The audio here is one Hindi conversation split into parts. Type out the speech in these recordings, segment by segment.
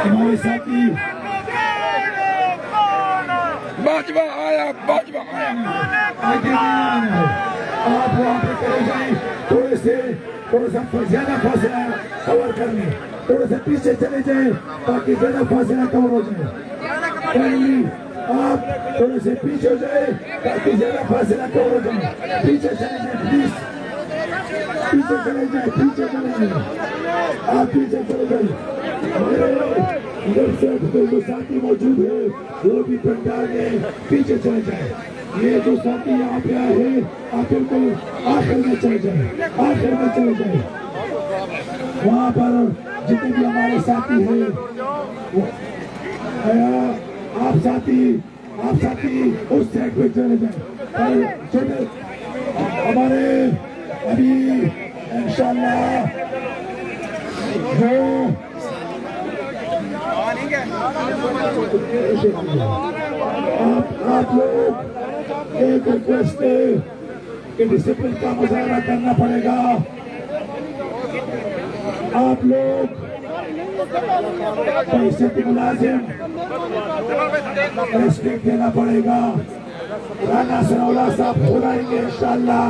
हमारे साथी बाजवा आया आगे नहीं आना है। आप वहाँ पे खड़े जाए, थोड़ा सा ज्यादा फासला कवर कर लें, थोड़ा सा पीछे चले जाए ताकि ज्यादा फासला कवर हो जाए। आप थोड़े से पीछे हो जाए ताकि ज्यादा फासला कवर हो जाए। पीछे चले जाए प्लीज, पीछे चले जाए, आप पीछे चले जाए। इधर से जो साथी मौजूद है वो भी पंडाल में पीछे चले जाए। ये जो साथी यहाँ पे आए हैं आप इनको आखिर में चले जाए, वहाँ पर जितने भी हमारे साथी हैं आप साथी उस साइड पे चले जाए। छोटे हमारे अभी इंशाल्लाह आप लोग एक रिक्वेस्ट है कि डिसिप्लिन का मुजाहरा करना पड़ेगा। आप लोग पैसे मुलाजिम रेस्पेक्ट देना पड़ेगा। राना सनौला साहब खुद आएंगे इंशाल्लाह,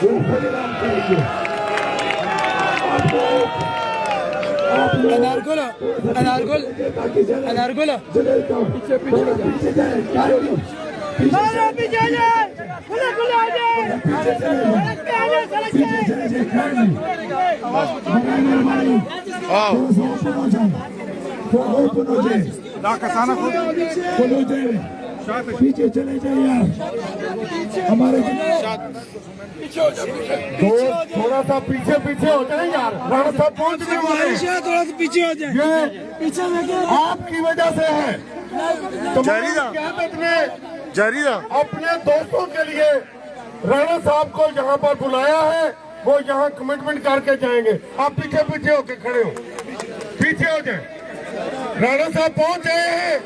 वो खुद ऐलान करेंगे। अनारगुल पीछे जाए, पीछे चले जाए यार। हमारे थोड़ा सा पीछे हो जाए यार। राणा साहब पहुंचने वाले हैं, थोड़ा सा पीछे हो जाए। पीछे आपकी वजह से है। जारीदा अपने दोस्तों के लिए राणा साहब को यहाँ पर बुलाया है, वो यहाँ कमिटमेंट करके जाएंगे। आप पीछे होके खड़े हो, पीछे हो जाए। राणा साहब पहुंच गए हैं।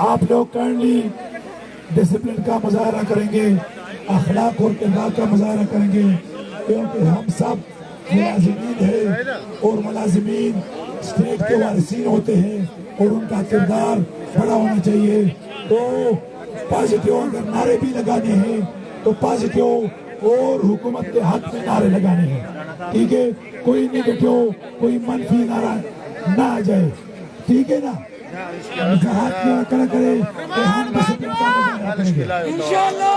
आप लोग काइंडली डिसिप्लिन का मुजाहरा करेंगे, अखलाक और किरदार का मुजाहरा करेंगे, क्योंकि हम सब मुलाजिमीन हैं और मुलाजिमीन स्टेट के वारिसीन होते हैं और उनका किरदार बड़ा होना चाहिए। तो पॉजिटिव अगर नारे भी लगाने हैं तो पॉजिटिव और हुकूमत के हक में नारे लगाने हैं, ठीक है। कोई नेगेटिव, कोई मनफी नारा ना आ जाए, ठीक है ना। हाथ खड़ा करे तो हम डिसिप्लिन का मुजाहरा करेंगे इंशाल्लाह।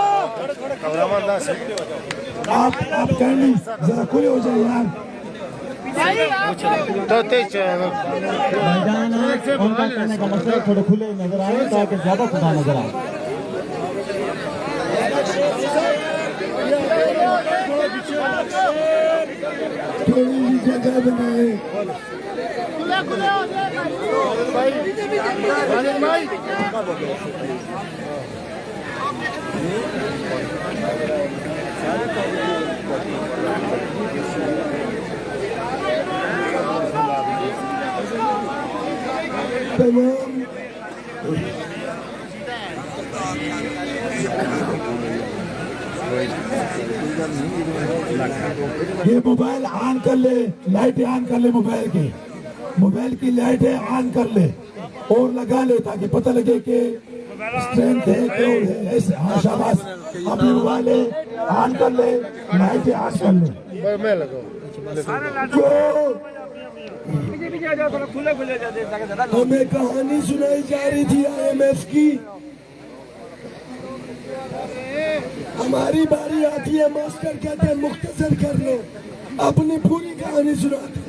आप कहने जरा खुले हो जाए यार। उनका कहने का मतलब थोड़े खुले नजर आए ताकि ज्यादा खुदा नजर आए। थोड़ी जगह बनाए। ये मोबाइल ऑन कर ले, लाइटें ऑन कर ले, मोबाइल की लाइटें ऑन कर ले और लगा ले ताकि पता लगे कि स्ट्रेंथ है, क्यों है। ऐसे हाँ शाबाश, अपने मोबाइल ऑन कर ले, लाइटें ऑन कर ले। हमें कहानी सुनाई जा रही थी IMF की, हमारी बारी आती है, मास्टर कहते हैं मुख्तसर कर लो, अपनी पूरी कहानी सुनाते हैं।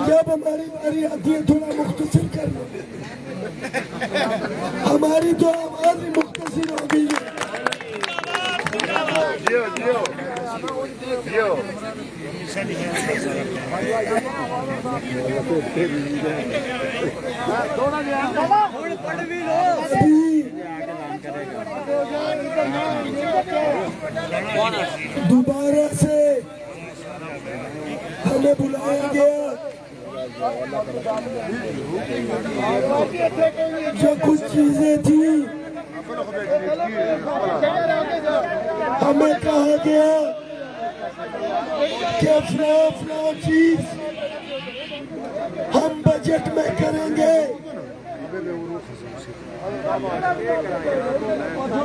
जब हमारी बारी आती है थोड़ा मुख्तसर कर लो। हमारी तो आवाज ही मुख्तसर हो गई है। दोबारा से हमें बुलाया गया, जो कुछ चीजें थी हमें कहा गया कि फला चीज हम बजट में करेंगे,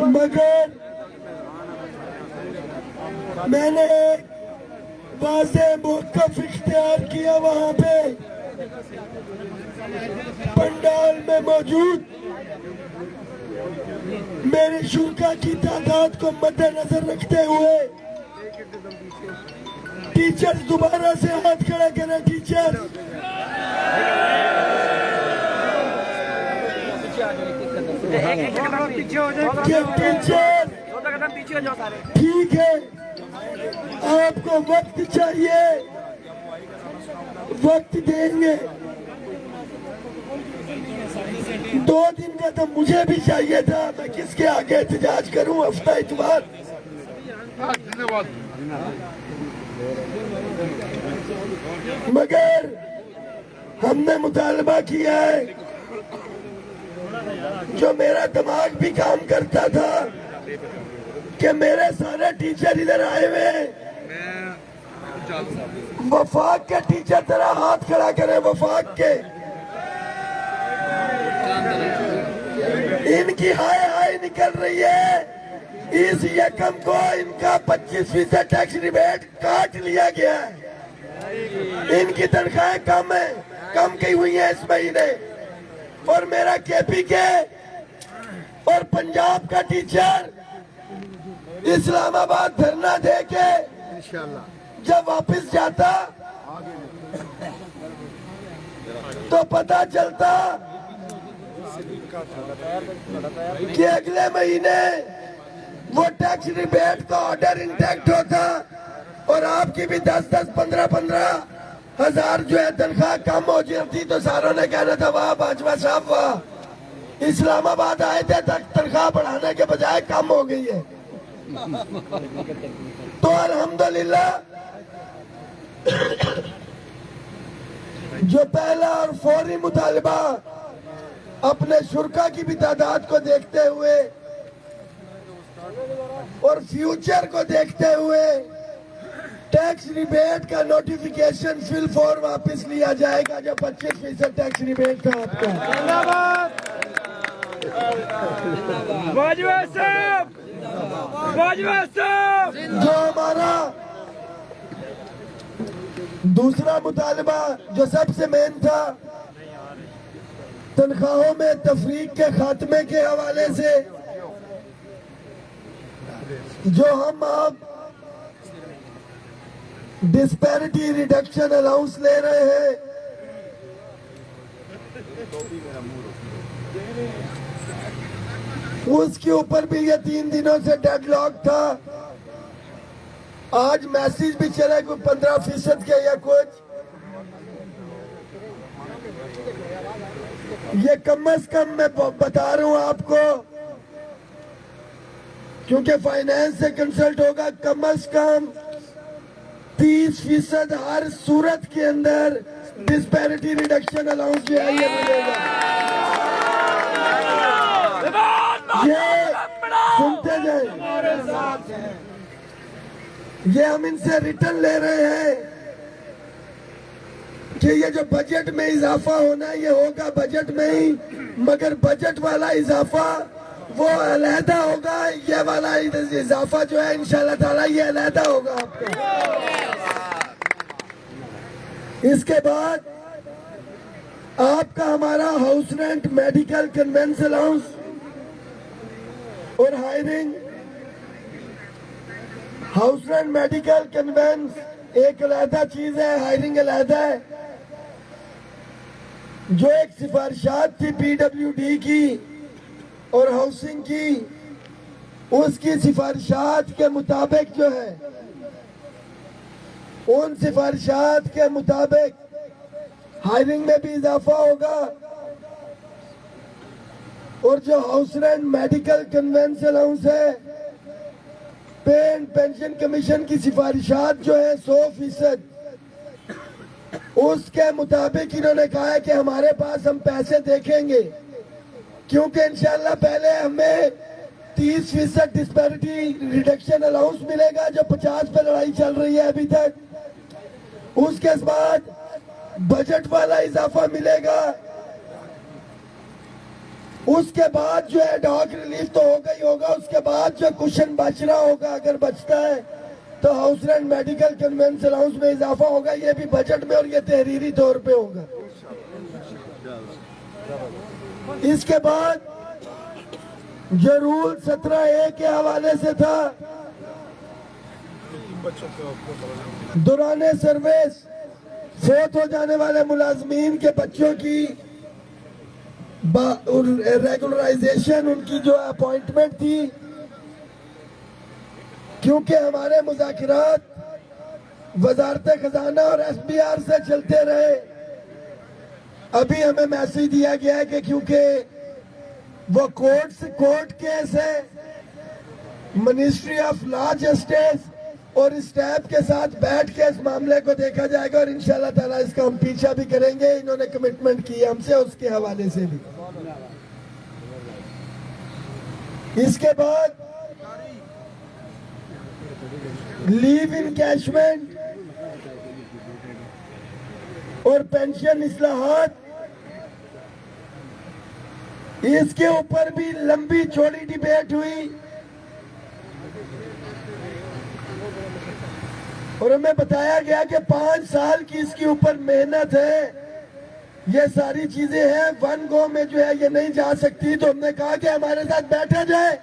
मगर मैंने एक वाज़ेह मौक़िफ़ इख्तियार किया। वहां पे पंडाल में मौजूद मेरे शुरा की तादाद को मद्देनजर रखते हुए टीचर्स दोबारा से हाथ खड़ा करें। टीचर्स ठीक है, आपको वक्त चाहिए, वक्त देंगे। 2 दिन का तो मुझे भी चाहिए था, मैं किसके आगे एहतजाज करूं? हफ्ता इतवार मगर हमने मुतालबा किया है, जो मेरा दिमाग भी काम करता था कि मेरे सारे टीचर इधर आए हुए, वफाक के टीचर तरह हाथ खड़ा करें। वफाक के इनकी हाय हाय निकल रही है। इस यकम को इनका 25% टैक्स रिबेट काट लिया गया है। इनकी तनख्वाहें कम की हुई है इस महीने। और मेरा केपी के और पंजाब का टीचर इस्लामाबाद धरना दे के जब वापस जाता तो पता चलता कि अगले महीने वो टैक्स रिबेट का ऑर्डर इंटैक्ट होता और आपकी भी 10-10, 15-15 हजार जो है तनख्वाह कम हो जाती। तो सारों ने कहना था वाह बाजवा साहब वाह, इस्लामाबाद आए थे तनख्वाह बढ़ाने के बजाय कम हो गई है। तो अल्हम्दुलिल्लाह जो पहला और फौरी मुतालबा अपने शुरा की भी तादाद को देखते हुए और फ्यूचर को देखते हुए टैक्स रिबेट का नोटिफिकेशन फिल फॉर वापस लिया जाएगा। जो 25% टैक्स रिबेट था आपका। बाजवा साहब, बाजवा साहब। जो हमारा दूसरा मुतालबा जो सबसे मेन था, तनख्वाहों में तफरीक के खात्मे के हवाले से जो हम आप डिस्पैरिटी रिडक्शन अलाउंस ले रहे हैं, उसके ऊपर भी ये 3 दिनों से डेडलॉक था। आज मैसेज भी चला कोई 15% के या कुछ। ये कम से कम मैं बता रहा हूं आपको, क्योंकि फाइनेंस से कंसल्ट होगा, कम से कम 30% हर सूरत के अंदर डिस्पैरिटी रिडक्शन अलाउंस जो है ये मिलेगा। ये सुनते जाए, ये हम इनसे रिटर्न ले रहे हैं कि ये जो बजट में इजाफा होना है ये होगा बजट में ही, मगर बजट वाला इजाफा वो अलहदा होगा। ये वाला इजाफा जो है इंशाल्लाह ताला ये अलहदा होगा आपका। इसके बाद आपका हमारा house rent, medical, conveyance allowance और hiring. House rent, medical, conveyance एक अलहदा चीज है, हायरिंग अलहदा है। जो एक सिफारिशात थी PWD की और हाउसिंग की, उसकी सिफारिशात के मुताबिक जो है, उन सिफारिशात के मुताबिक हायरिंग में भी इजाफा होगा। और जो house rent, medical, conveyance allowance है, पे एंड पेंशन कमीशन की सिफारिशात जो है 100%, उसके मुताबिक इन्होंने कहा है कि हमारे पास हम पैसे देखेंगे, क्योंकि इंशाल्लाह पहले हमें 30% डिस्पैरिटी रिडक्शन अलाउंस मिलेगा जो 50 पे लड़ाई चल रही है अभी तक। उसके बाद बजट वाला इजाफा मिलेगा। उसके बाद जो है डॉक रिलीफ तो होगा ही होगा। उसके बाद जो कुशन बच रहा होगा, अगर बचता है तो house rent medical conveyance allowance में इजाफा होगा। ये भी बजट में और ये तहरीरी तौर पे होगा। इसके बाद जो रूल 17A के हवाले से था, दौराने सर्विस फोत हो जाने वाले मुलाजमीन के बच्चों की रेगुलराइजेशन, उनकी जो अपॉइंटमेंट थी, क्योंकि हमारे मुज़ाकिरात वजारत खजाना और SBR से चलते रहे। अभी हमें मैसेज दिया गया है कि क्योंकि वो कोर्ट केस है, मिनिस्ट्री ऑफ लॉ जस्टिस और स्टैफ के साथ बैठ के इस मामले को देखा जाएगा और इंशाल्लाह ताला इसका हम पीछा भी करेंगे। इन्होंने कमिटमेंट की हमसे, उसके हवाले से भी। इसके बाद लीव इनकैशमेंट और पेंशन इस्लाहात, इसके ऊपर भी लंबी चौड़ी डिबेट हुई और हमें बताया गया कि 5 साल की इसके ऊपर मेहनत है। ये सारी चीजें हैं, वन गो में जो है ये नहीं जा सकती। तो हमने कहा कि हमारे साथ बैठा जाए,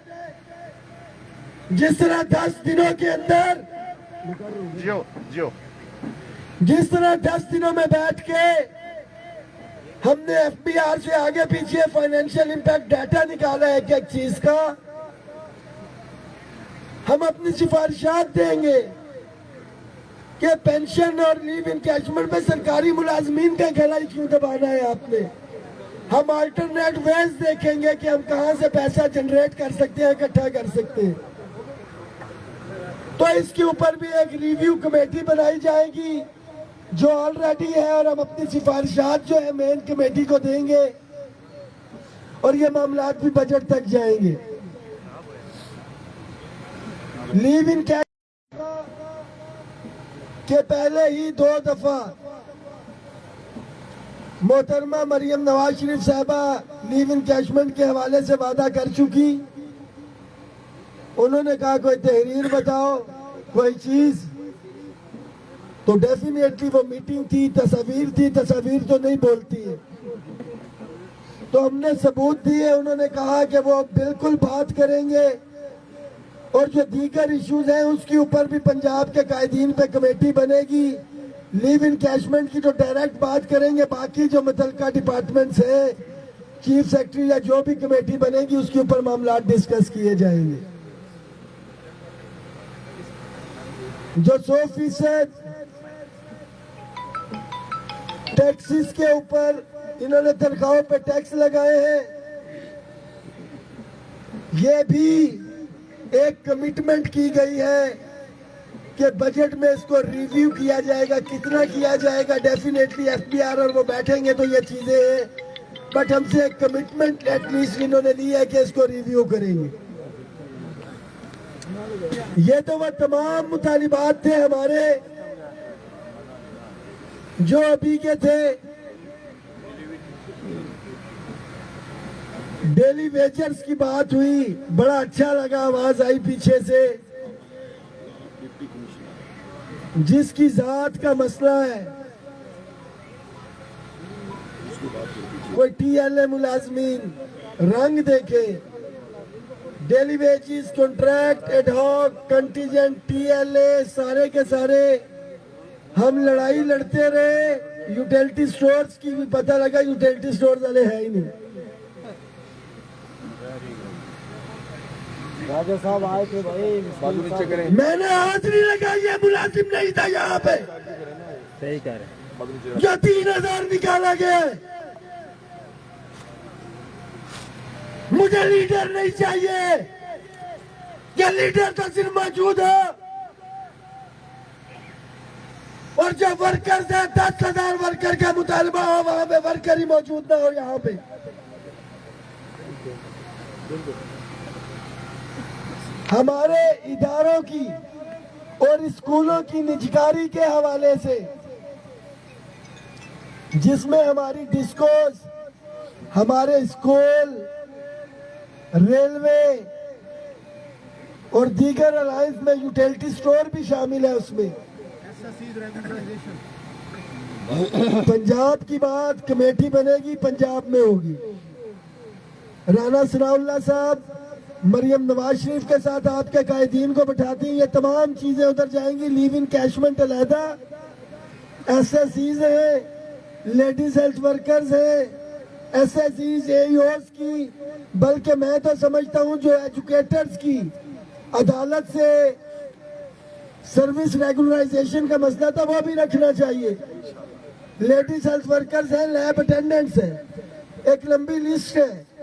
जिस तरह 10 दिनों के अंदर जिस तरह 10 दिनों में बैठ के हमने FBR से आगे पीछे फाइनेंशियल इंपैक्ट डाटा निकाला है एक चीज का, हम अपनी सिफारिशात देंगे कि पेंशन और लीव इनकैशमेंट में सरकारी मुलाजमीन का गला ही क्यों दबाना है आपने। हम अल्टरनेट वेज देखेंगे कि हम कहां से पैसा जनरेट कर सकते हैं, इकट्ठा कर सकते हैं। तो इसके ऊपर भी एक रिव्यू कमेटी बनाई जाएगी जो ऑलरेडी है, और हम अपनी सिफारिशात जो है मेन कमेटी को देंगे और ये मामला भी बजट तक जाएंगे। लीव इन कैश के पहले ही 2 दफा मोहतरमा मरियम नवाज शरीफ साहबा लीव इनकैशमेंट के हवाले से वादा कर चुकी। उन्होंने कहा कोई तहरीर बताओ, कोई चीज, तो डेफिनेटली वो मीटिंग थी, तस्वीर थी, तस्वीर तो नहीं बोलती है। तो हमने सबूत दिए। उन्होंने कहा कि वो बिल्कुल बात करेंगे और जो दीगर इश्यूज हैं उसके ऊपर भी पंजाब के कायदीन पे कमेटी बनेगी। लीव इनकैशमेंट की तो डायरेक्ट बात करेंगे, बाकी जो मुतल्लिका डिपार्टमेंट्स है, चीफ सेक्रेटरी या जो भी कमेटी बनेगी उसके ऊपर मामला डिस्कस किए जाएंगे। जो 100% टैक्सेस के ऊपर इन्होंने तनख्वाहों पे टैक्स लगाए हैं, ये भी एक कमिटमेंट की गई है कि बजट में इसको रिव्यू किया जाएगा। कितना किया जाएगा डेफिनेटली FBR और वो बैठेंगे तो ये चीजें हैं, बट हमसे एक कमिटमेंट एटलीस्ट इन्होंने ली है कि इसको रिव्यू करेंगे। ये तो वह तमाम मुतालिबात थे हमारे जो अभी के थे। डेली वेजर्स की बात हुई, बड़ा अच्छा लगा, आवाज आई पीछे से। जिसकी जात का मसला है, कोई TLA मुलाजमीन रंग देखे, daily wages, contract, ad hoc, contingent, TLA, सारे के सारे हम लड़ाई लड़ते रहे। यूटिलिटी स्टोर्स की भी पता लगा यूटिलिटी स्टोर्स वाले है ही नहीं। राजा साहब आए थे भाई, मैंने हाथ नहीं लगाई, ये मुलाजिम नहीं था यहाँ पे। सही कह रहे। जो 3000 निकाला गया, मुझे लीडर नहीं चाहिए। ये लीडर तो सिर्फ मौजूद है और जो वर्कर्स है 10,000 वर्कर का मुतालबा हो, वहां पे वर्कर ही मौजूद ना हो यहाँ पे। हमारे इदारों की और स्कूलों की निजकारी के हवाले से, जिसमें हमारी डिस्कोस, हमारे स्कूल, रेलवे और दीगर अलायंस में यूटिलिटी स्टोर भी शामिल है। उसमें पंजाब की बात कमेटी बनेगी, पंजाब में होगी। राना सनाउल्लाह साहब मरियम नवाज शरीफ के साथ आपके कायदीन को बैठाती हैं, ये तमाम चीजें उधर जाएंगी। लीव इन कैशमेंट अलहदा, SSCs हैं, लेडीज हेल्थ वर्कर्स हैं, SSCs AEOs की, बल्कि मैं तो समझता हूं जो एजुकेटर्स की अदालत से सर्विस रेगुलराइजेशन का मसला था वो भी रखना चाहिए। लेडीज हेल्थ वर्कर्स हैं, लैब अटेंडेंट्स हैं, एक लंबी लिस्ट है।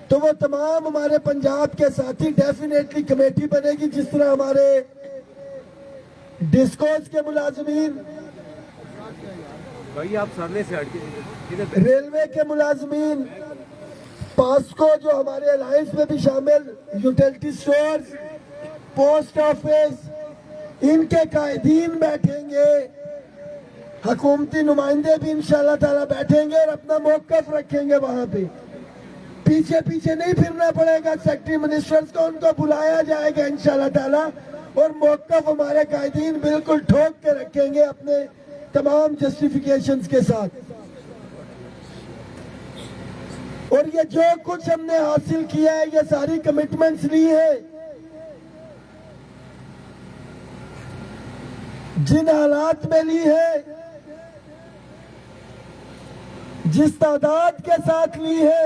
तो वो तमाम हमारे पंजाब के साथी डेफिनेटली कमेटी बनेगी, जिस तरह हमारे डिस्कोस के मुलाजमीन, भाई आप सामने से हटके, रेलवे के मुलाजमीन, पास्को जो हमारे अलायंस में भी शामिल, यूटिलिटी स्टोर्स, पोस्ट ऑफिस, इनके कायदीन बैठेंगे, हुकूमती नुमाइंदे भी इंशाल्लाह ताला बैठेंगे और अपना मौकफ रखेंगे। वहां पे पीछे पीछे नहीं फिरना पड़ेगा सेक्रेटरी मिनिस्टर्स को, उनको बुलाया जाएगा इंशाल्लाह ताला और मौकफ हमारे कायदीन बिल्कुल ठोक के रखेंगे अपने तमाम जस्टिफिकेशंस के साथ। और ये जो कुछ हमने हासिल किया है, ये सारी कमिटमेंट्स ली है, जिन हालात में ली है, जिस तादाद के साथ ली है,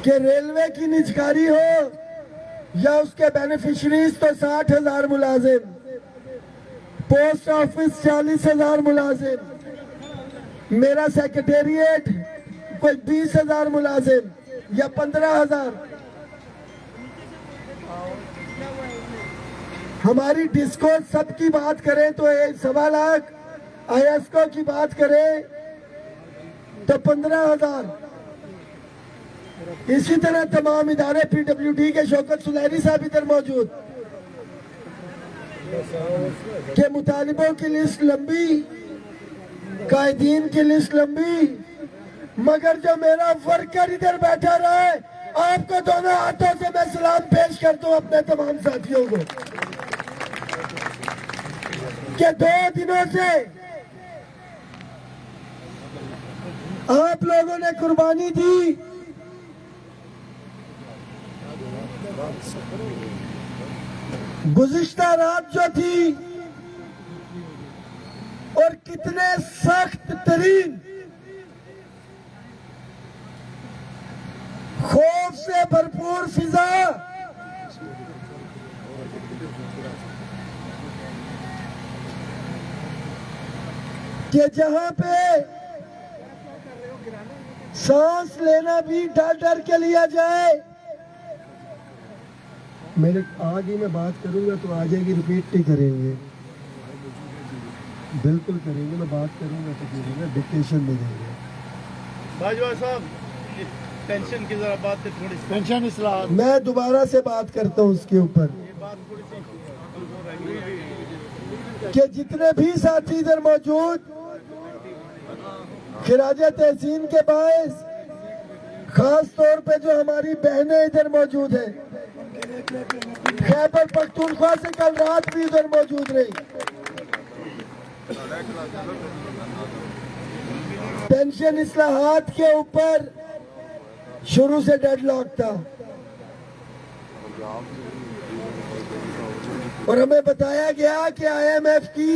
कि रेलवे की निजकारी हो या उसके बेनिफिशरीज तो 60,000 मुलाजिम, पोस्ट ऑफिस 40,000 मुलाजिम, मेरा सेक्रेटेरिएट कोई 20,000 मुलाजिम या 15,000, हमारी डिस्को सबकी बात करें तो 1.25 लाख, ISCO की बात करें तो 15,000। इसी तरह तमाम इदारे, PWD के शौकत सुलैरी साहब इधर मौजूद, के मुतालिबों की लिस्ट लंबी, कायदीन की लिस्ट लंबी, मगर जो मेरा वर्कर इधर बैठा रहा है, आपको दोनों हाथों से मैं सलाम पेश करता हूं अपने तमाम साथियों को, कि 2 दिनों से आप लोगों ने कुर्बानी दी। गुज़िश्ता रात जो थी और कितने सख्त तरीन खौफ से भरपूर फिजा, कि जहां पे सांस लेना भी डर डर के लिया जाए। मेरे आगे मैं बात करूंगा तो आ जाएगी, रिपीट नहीं करेंगे, बिल्कुल करेंगे, मैं बात करूंगा तो करेंगे, डिक्टेशन में देंगे। बाजवा साहब पेंशन की जरा बात है, थोड़ी पेंशन इस्लाह मैं दोबारा से बात करता हूं उसके ऊपर, कि जितने भी साथी इधर मौजूद, खिराज तहसीन के बायस खास तौर पे जो हमारी बहनें इधर मौजूद हैं, खैबर पख्तूनख्वा से कल रात भी इधर मौजूद रही, पेंशन इस्लाहात के ऊपर शुरू से डेडलॉक था और हमें बताया गया कि IMF की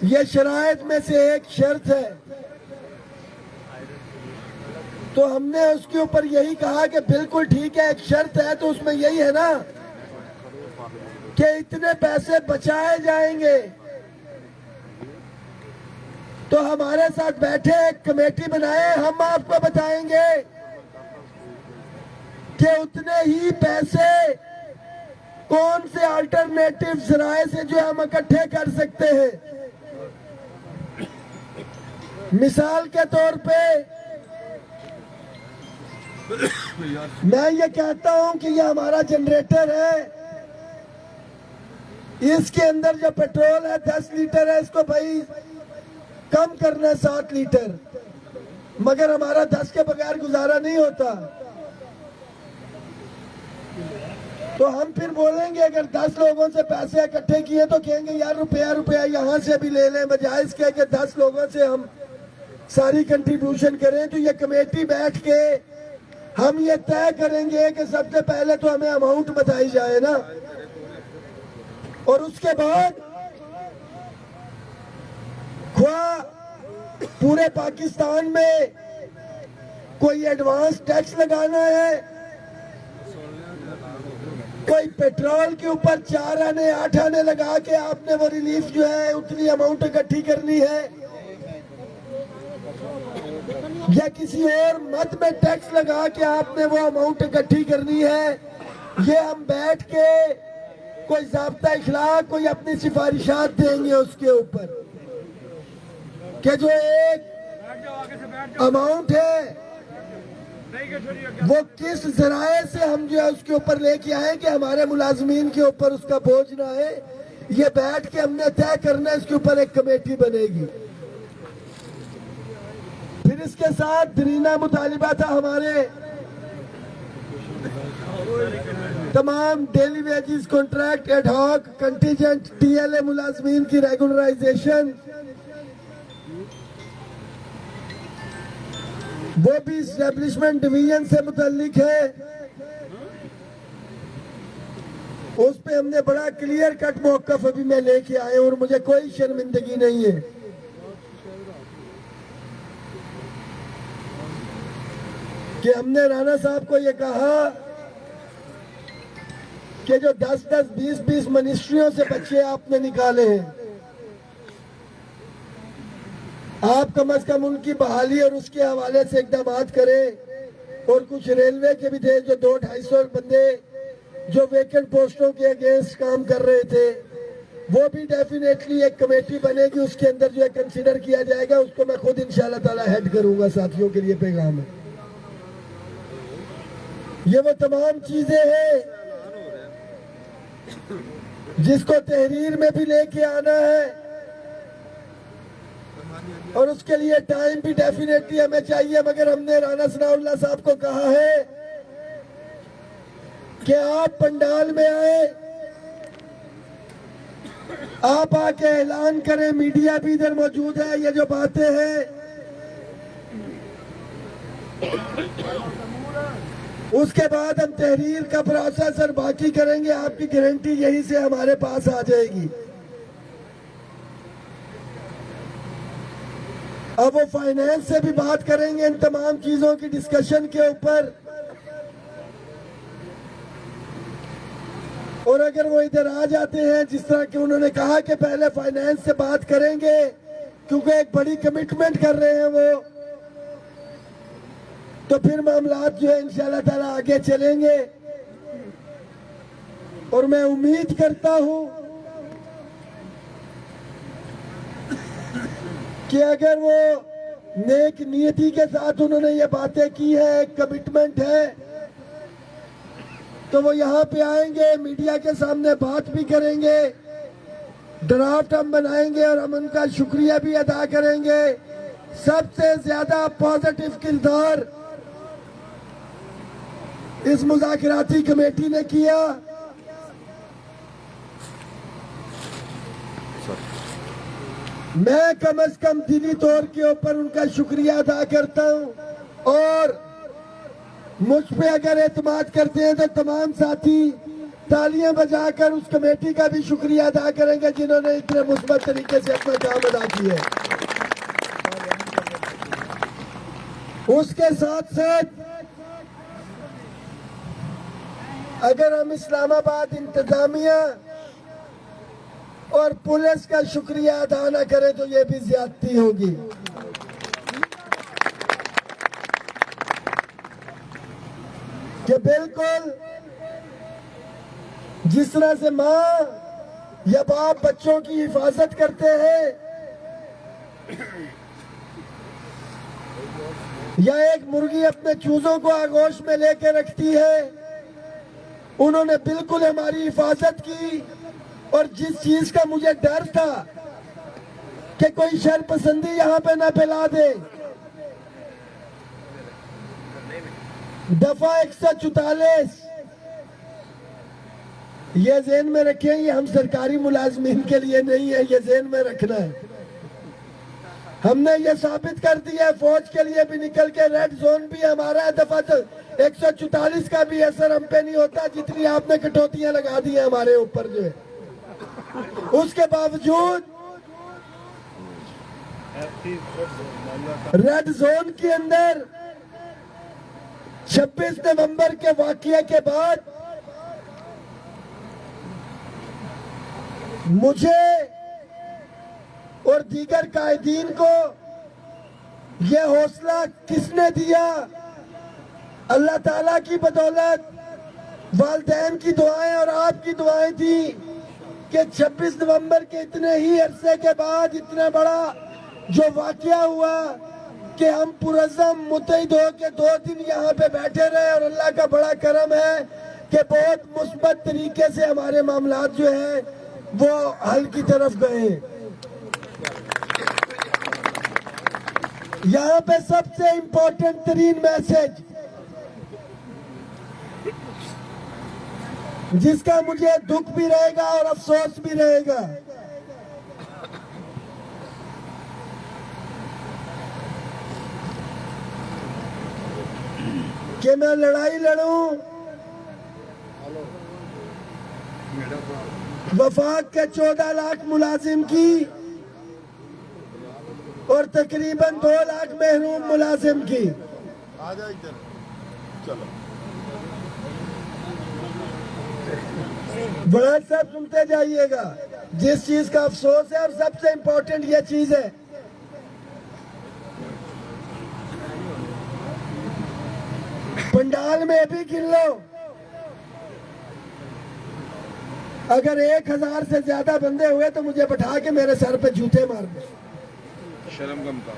ये शराइत में से एक शर्त है, तो हमने उसके ऊपर यही कहा कि बिल्कुल ठीक है, एक शर्त है तो उसमें यही है ना कि इतने पैसे बचाए जाएंगे। तो हमारे साथ बैठे एक कमेटी बनाए, हम आपको बताएंगे कि उतने ही पैसे कौन से अल्टरनेटिव जराए से जो हम इकट्ठे कर सकते हैं। मिसाल के तौर पे मैं ये कहता हूं कि ये हमारा जनरेटर है, इसके अंदर जो पेट्रोल है 10 लीटर है, इसको भाई कम करना है 7 लीटर, मगर हमारा 10 के बगैर गुजारा नहीं होता। तो हम फिर बोलेंगे अगर 10 लोगों से पैसे इकट्ठे किए तो कहेंगे यार रुपया यहाँ से भी ले लें, बजाय इसके कि 10 लोगों से हम सारी कंट्रीब्यूशन करें। तो ये कमेटी बैठ के हम ये तय करेंगे कि सबसे पहले तो हमें अमाउंट बताई जाए ना, और उसके बाद पूरे पाकिस्तान में कोई एडवांस टैक्स लगाना है, कोई पेट्रोल के ऊपर 4 आने 8 आने लगा के आपने वो रिलीफ जो है उतनी अमाउंट इकट्ठी करनी है, या किसी और मद में टैक्स लगा के आपने वो अमाउंट इकट्ठी करनी है। ये हम बैठ के कोई ज़ाब्ता इखलाक कोई अपनी सिफारिशात देंगे उसके ऊपर कि जो एक अमाउंट है वो किस जराए से हम जो है उसके ऊपर लेके आए कि हमारे मुलाजमीन के ऊपर उसका बोझ ना आए। ये बैठ के हमने तय करना है, इसके ऊपर एक कमेटी बनेगी। फिर इसके साथ दरीना मुतालिबा था हमारे तमाम daily wages contract ad hoc contingent TLA मुलाजमीन की रेगुलराइजेशन, वो भी इस्टेब्लिशमेंट डिवीजन से मुतल्लिक है। उस पे हमने बड़ा क्लियर कट मौक़िफ़ अभी मैं लेके आए और मुझे कोई शर्मिंदगी नहीं है। कि हमने राणा साहब को ये कहा कि जो 10-10, 20-20 मिनिस्ट्रियों से बच्चे आपने निकाले हैं, आप कम से कम उनकी बहाली और उसके हवाले से इक़दामात करें। और कुछ रेलवे के भी थे जो 200-250 बंदे जो वेकेंट पोस्टों के अगेंस्ट काम कर रहे थे, वो भी डेफिनेटली एक कमेटी बनेगी, उसके अंदर जो है कंसीडर किया जाएगा। उसको मैं खुद इंशाल्लाह ताला हेड करूंगा। साथियों के लिए पैगाम है, ये वो तमाम चीजें हैं जिसको तहरीर में भी लेके आना है, और उसके लिए टाइम भी डेफिनेटली हमें चाहिए। मगर हमने राणा सनाउल्लाह साहब को कहा है कि आप पंडाल में आए, आप आके ऐलान करें, मीडिया भी इधर मौजूद है। ये जो बातें हैं उसके बाद हम तहरीर का प्रोसेस और बाकी करेंगे। आपकी गारंटी यहीं से हमारे पास आ जाएगी। अब वो फाइनेंस से भी बात करेंगे इन तमाम चीजों की डिस्कशन के ऊपर। और अगर वो इधर आ जाते हैं, जिस तरह कि उन्होंने कहा कि पहले फाइनेंस से बात करेंगे क्योंकि एक बड़ी कमिटमेंट कर रहे हैं वो, तो फिर मामलात जो है इंशाल्लाह ताला आगे चलेंगे। और मैं उम्मीद करता हूं कि अगर वो नेक नियति के साथ उन्होंने ये बातें की है, कमिटमेंट है, तो वो यहाँ पे आएंगे, मीडिया के सामने बात भी करेंगे, ड्राफ्ट हम बनाएंगे और हम उनका शुक्रिया भी अदा करेंगे। सबसे ज्यादा पॉजिटिव किरदार इस मुज़ाकराती कमेटी ने किया। मैं कम से कम दिली तौर के ऊपर उनका शुक्रिया अदा करता हूं। और मुझ पे अगर एतमाद करते हैं तो तमाम साथी तालियां बजाकर उस कमेटी का भी शुक्रिया अदा करेंगे जिन्होंने इतने मुस्बत तरीके से अपना काम अदा किया। उसके साथ साथ अगर हम इस्लामाबाद इंतजामिया और पुलिस का शुक्रिया अदा न करें तो ये भी ज्यादती होगी। कि बिल्कुल जिस तरह से माँ या बाप बच्चों की हिफाजत करते हैं, या एक मुर्गी अपने चूजों को आगोश में लेके रखती है। उन्होंने बिल्कुल हमारी हिफाजत की, और जिस चीज का मुझे डर था कि कोई शरपसंदी यहाँ पे ना फैला दे, दफा 144 ये ज़हन में रखें, ये हम सरकारी मुलाजमीन के लिए नहीं है, ये ज़हन में रखना है। हमने ये साबित कर दिया है, फौज के लिए भी निकल के रेड जोन भी हमारा है। दफा 144 का भी असर हम पे नहीं होता, जितनी आपने कटौतियां लगा दी है हमारे ऊपर जो है। उसके बावजूद रेड जोन के अंदर 26 नवंबर के वाकये के बाद मुझे और दीगर कायदीन को ये हौसला किसने दिया? अल्लाह ताला की बदौलत, वालिदैन की दुआएं और आपकी दुआएं थी कि 26 नवंबर के इतने ही अरसे के बाद इतना बड़ा जो वाकया हुआ कि हम पुरज़म मुत्तहिद हो के 2 दिन यहाँ पे बैठे रहे, और अल्लाह का बड़ा करम है कि बहुत मुस्बत तरीके से हमारे मामलात जो है वो हल की तरफ गए। यहाँ पे सबसे इम्पोर्टेंट तरीन मैसेज जिसका मुझे दुख भी रहेगा और अफसोस भी रहेगा, कि मैं लड़ाई लड़ूं वफाक के 14 लाख मुलाजिम की और तकरीबन 2 लाख महरूम मुलाजिम की। बड़ा सब सुनते जाइएगा। जिस चीज का अफसोस है, और सबसे इम्पोर्टेंट ये चीज है, पंडाल में भी गिन लो, अगर 1000 से ज्यादा बंदे हुए तो मुझे बैठा के मेरे सर पे जूते मार दे, शर्म गम का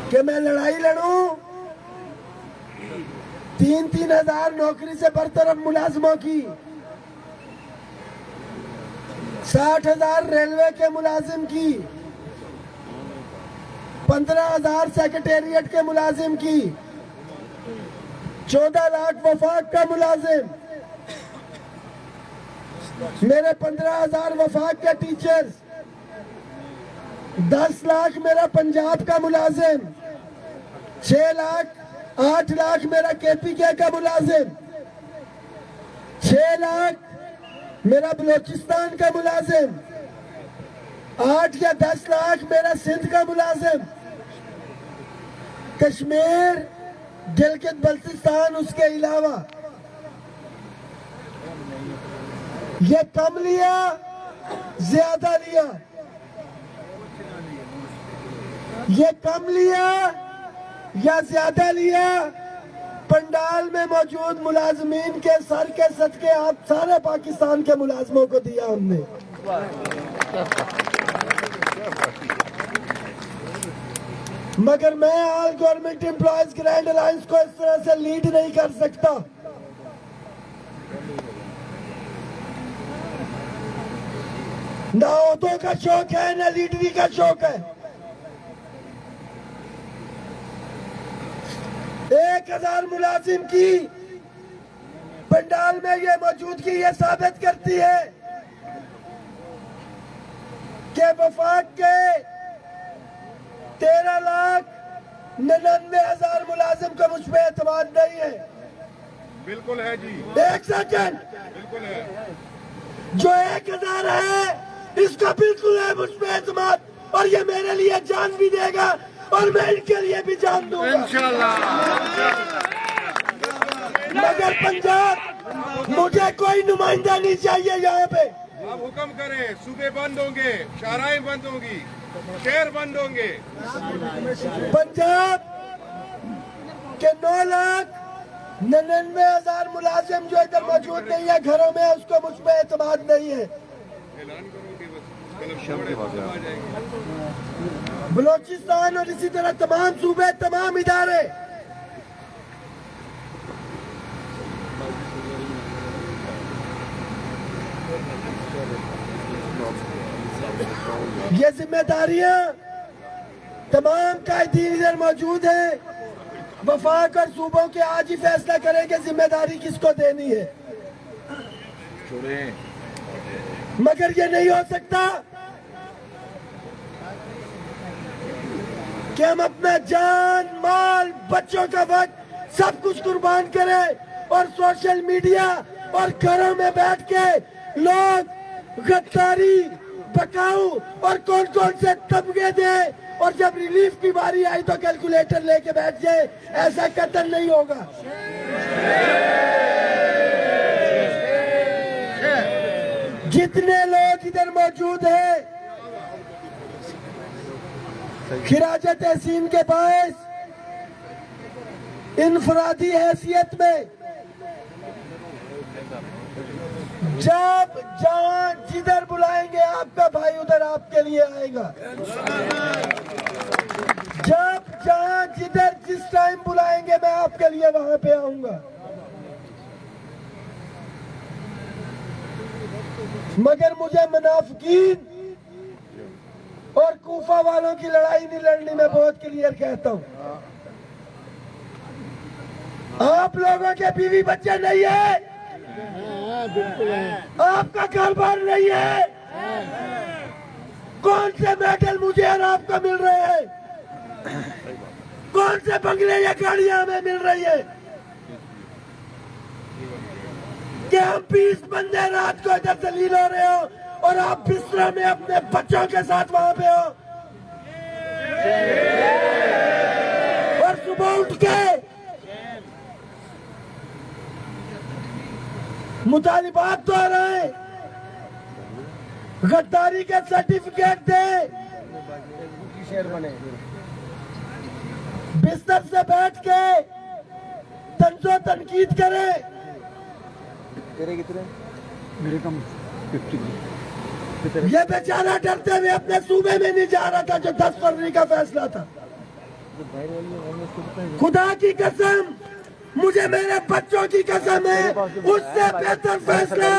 कि मैं लड़ाई लड़ूं 3-3 हजार नौकरी से बरतरफ मुलाजमों की, 60,000 रेलवे के मुलाजिम की, 15,000 सेक्रेटेरिएट के मुलाजिम की, 14 लाख वफाक का मुलाजिम, मेरे 15,000 वफाक के टीचर्स, 10 लाख मेरा पंजाब का मुलाजिम, 8 लाख मेरा KPK का मुलाजिम, 6 लाख मेरा बलोचिस्तान का मुलाजिम, 8 या 10 लाख मेरा सिंध का मुलाजिम, कश्मीर, गिलगित बल्तिस्तान उसके अलावा। ये कम लिया, ज्यादा लिया? ये कम लिया या ज्यादा लिया? पंडाल में मौजूद मुलाजमीन के सर के सदके आप सारे पाकिस्तान के मुलाजमों को दिया हमने। मगर मैं all government employees grand alliance को इस तरह से लीड नहीं कर सकता। ना औहदों का शौक है, ना लीडरी का शौक है। 1000 मुलाजिम की पंडाल में ये मौजूदगी ये साबित करती है कि वफाक के 13,99,000 मुलाजिम का मुझ पे एतमाद नहीं है। बिल्कुल है जी, 1 सेकंड, बिल्कुल है। जो 1000 है इसका बिल्कुल है मुझ पे एतमाद, और ये मेरे लिए जान भी देगा और मैं इनके लिए भी जान दूंगा इंशाल्लाह। मगर पंजाब मुझे कोई नुमाइंदा नहीं चाहिए यहाँ पे। आप हुक्म करें, सूबे बंद होंगे, शाराएं बंद होंगी, शहर बंद होंगे। पंजाब के 9,99,000 मुलाजिम जो इधर मौजूद नहीं है घरों में, उसको मुझ पे एतमाद नहीं है। ऐलान करो कि बस कल शाम के बाद आ जाएंगे। बलोचिस्तान और इसी तरह तमाम सूबे, तमाम इदारे ये जिम्मेदारियां तमाम कायदीन इधर मौजूद हैं। वफाक और सूबों के आज ही फैसला करें कि जिम्मेदारी किसको देनी है, मगर ये नहीं हो सकता कि हम अपना जान, माल, बच्चों का वक्त सब कुछ कुर्बान करें और सोशल मीडिया और घरों में बैठ के लोग गद्दारी, बकाऊ और कौन कौन से तमगे दे और जब रिलीफ की बारी आई तो कैलकुलेटर लेके बैठ जाए। ऐसा कतई नहीं होगा। जितने लोग इधर मौजूद हैं खिराज तहसीन के बायस इनफरादी हैसियत में जब जहां जिधर बुलाएंगे आपका भाई उधर आपके लिए आएगा। जब जहां जिधर जिस टाइम बुलाएंगे मैं आपके लिए वहां पे आऊंगा। मगर मुझे मुनाफिकीन और कूफा वालों की लड़ाई नहीं लड़नी। मैं बहुत क्लियर कहता हूं, आप लोगों के बीवी बच्चे नहीं है, आपका कारोबार नहीं है। कौन से मेडल मुझे और आपको मिल रहे हैं, कौन से बंगले या गाड़ियां हमें मिल रही है कि हम 20 बंदे रात को इधर दलील हो रहे हो और आप बिस्तरा में अपने बच्चों के साथ वहां पे हो और सुबह उठ के मुतालिबात तो आ रहे, गद्दारी के सर्टिफिकेट दे, बिस्तर से बैठ के तंजो तनकीद करे। तेरे कितने? मेरे कम 50। ये बेचारा डरते हुए अपने सूबे में नहीं जा रहा था जो 10 फरवरी का फैसला था। खुदा की कसम, मुझे मेरे बच्चों की कसम है, उससे बेहतर फैसला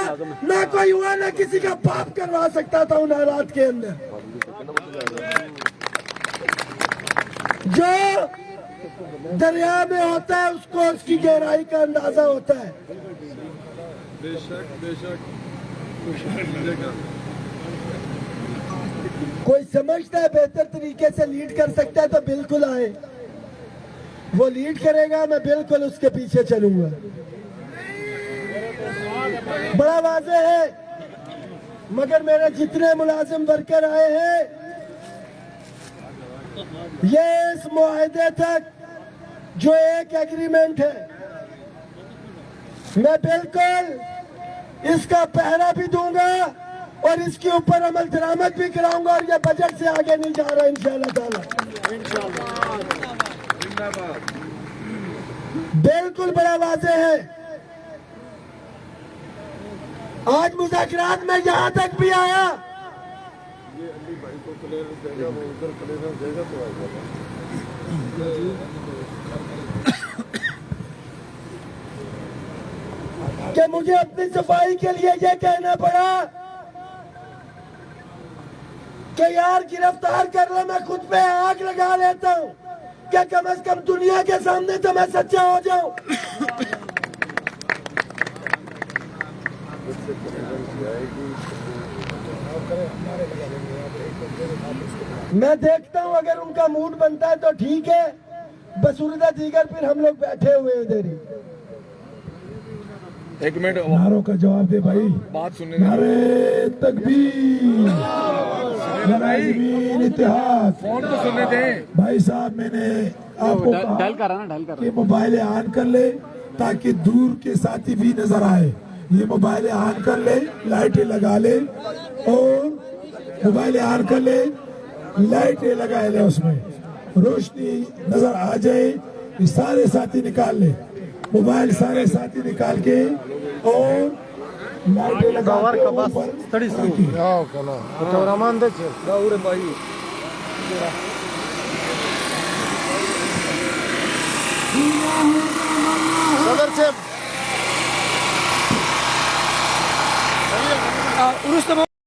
ना कोई हुआ ना किसी का बाप करवा सकता था उन हालात के अंदर। जो दरिया में होता है उसको उसकी गहराई का अंदाजा होता है। कोई समझता है बेहतर तरीके से लीड कर सकता है तो बिल्कुल आए, वो लीड करेगा, मैं बिल्कुल उसके पीछे चलूंगा। बड़ा वाज़ेह है, मगर मेरे जितने मुलाजिम वर्कर आए हैं ये इस मुआहदे तक जो एक एग्रीमेंट है, मैं बिल्कुल इसका पहरा भी दूंगा और इसके ऊपर अमल दरामद भी कराऊंगा और ये बजट से आगे नहीं जा रहा इंशाअल्लाह ताला। बिल्कुल बड़ा वाज़ेह है। आज मुज़ाकरात में यहां तक भी आया कि मुझे अपनी सफाई के लिए यह कहना पड़ा कि यार गिरफ्तार कर लो, मैं खुद पे आग लगा लेता हूं क्या कम से कम दुनिया के सामने तो मैं सच्चा हो जाऊं। मैं देखता हूं अगर उनका मूड बनता है तो ठीक है, बसूरदा दीगर फिर हम लोग बैठे हुए इधर ही। एक मिनट नारों का जवाब दे भाई, बात सुनने नारे तकबीर, मुलाजिमीन इत्तेहाद। फोन तो सुनने दे भाई साहब, मैंने आपको कहा कि मोबाइल ऑन कर ले ताकि दूर के साथी भी नजर आए। ये मोबाइल ऑन कर ले, लाइटें लगा ले और मोबाइल ऑन कर ले, लाइटें लगा ले, उसमें रोशनी नजर आ जाए। ये सारे साथी निकाल ले मोबाइल, सारे साथी निकाल के और लाइटें लगा के ऊपर ताकि सदर से